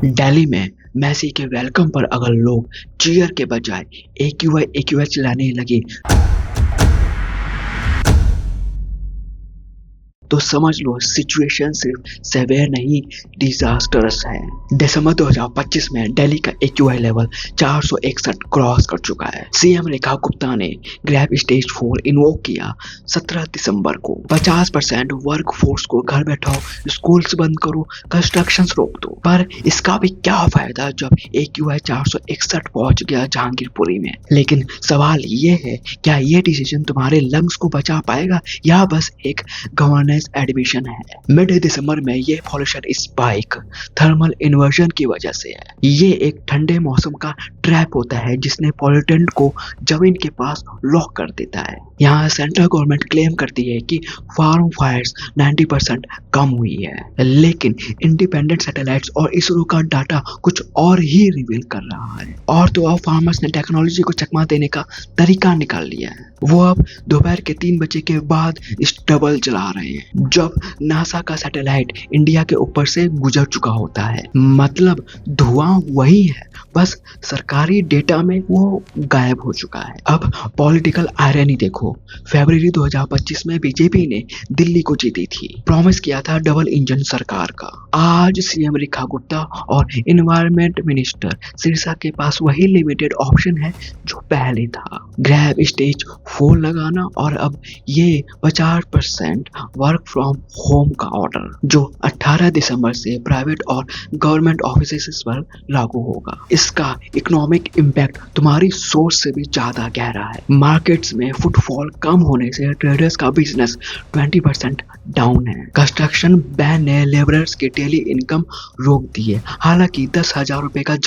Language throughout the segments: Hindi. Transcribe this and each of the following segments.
दिल्ली में मेसी के वेलकम पर अगर लोग चीयर के बजाय AQI चिल्लाने लगे तो समझ लो सिचुएशन सिर्फ सेवेयर नहीं डिजास्टरस है। दिसंबर 2025 में दिल्ली का AQI लेवल 461 क्रॉस कर चुका है। सीएम रेखा गुप्ता ने ग्रैब स्टेज 4 इन्वोक किया 17 दिसंबर को। 50% वर्क फोर्स को घर बैठाओ, स्कूल्स बंद करो, कंस्ट्रक्शन रोक दो। पर इसका भी क्या फायदा जब AQI 461 पहुंच गया जहांगीरपुरी में। लेकिन सवाल ये है, क्या ये डिसीजन तुम्हारे लंग्स को बचा पाएगा या बस एक गवर्नेंस एडमिशन है। मिड दिसंबर में ये पॉल्यूशन स्पाइक थर्मल इन्वर्जन की वजह से है। ये एक ठंडे मौसम का ट्रैप होता है जिसने पॉल्यूटेंट को जमीन के पास लॉक कर देता है। यहाँ सेंट्रल गवर्नमेंट क्लेम करती है कि फार्म फायर्स 90% कम हुई है, लेकिन इंडिपेंडेंट सैटेलाइट्स और इसरो का डाटा कुछ और ही रिवील कर रहा है। और तो अब फार्मर्स ने टेक्नोलॉजी को चकमा देने का तरीका निकाल लिया है। वो अब दोपहर के 3 बजे के बाद स्टबल जला रहे हैं जब नासा का सैटेलाइट इंडिया के ऊपर से गुजर चुका होता है। मतलब धुआं वही है, बस सरकारी डेटा में वो गायब हो चुका है। अब पॉलिटिकल आयरनी देखो, फरवरी 2025 में बीजेपी ने दिल्ली को जीती थी, प्रॉमिस किया था डबल इंजन सरकार का। आज सीएम रेखा गुप्ता और एनवायरमेंट मिनिस्टर सिरसा के पास वही लिमिटेड ऑप्शन है जो पहले था, ग्रैब स्टेज 4 लगाना और अब ये 50% वर्क फ्रॉम होम का ऑर्डर जो 18 दिसंबर से प्राइवेट और गवर्नमेंट ऑफिसेस पर लागू होगा। इसका इकोनॉमिक इम्पैक्ट तुम्हारी सोच से भी ज्यादा गहरा है। मार्केट्स में फुटफॉल कम होने से ट्रेडर्स का बिजनेस 20% डाउन है। कंस्ट्रक्शन बैन ने लेबरर्स की डेली इनकम रोक दी है। हालांकि 10,000 रुपए का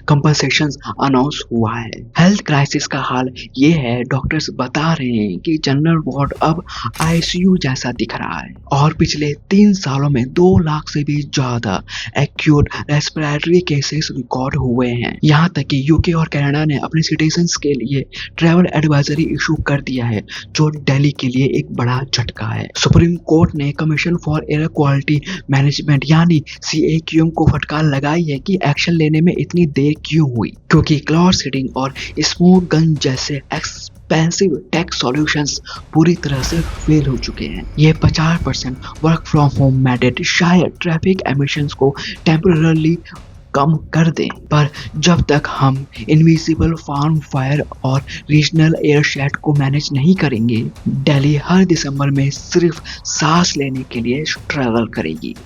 कंपनसेशन अनाउंस हुआ है। हेल्थ क्राइसिस का हाल ये है, डॉक्टर्स बता रहे हैं कि जनरल वार्ड अब ICU जैसा दिख रहा है और पिछले 3 सालों में 2 लाख से भी ज्यादा एक्यूट रेस्पिरेटरी केसेस रिकॉर्ड हुए हैं। यहाँ तक कि यूके और कनाडा ने अपने सिटीजन्स के लिए ट्रैवल एडवाइजरी इशू कर दिया है, जो दिल्ली के लिए एक बड़ा झटका है। सुप्रीम कोर्ट ने commission for air quality management यानी CAQM को फटकार लगाई है कि एक्शन लेने में इतनी देर क्यों हुई, क्योंकि क्लाउड सीडिंग और स्मोक गन जैसे एक्सपेंसिव टेक सॉल्यूशंस पूरी तरह से फेल हो चुके हैं। ये 50% वर्क फ्रॉम होम मैंडेट शायद ट्रैफिक एमिशंस को टेम्पररी कम कर दें, पर जब तक हम इनविजिबल फार्म फायर और रीजनल एयर शेड को मैनेज नहीं करेंगे, दिल्ली हर दिसंबर में सिर्फ सांस लेने के लिए स्ट्रगल करेगी।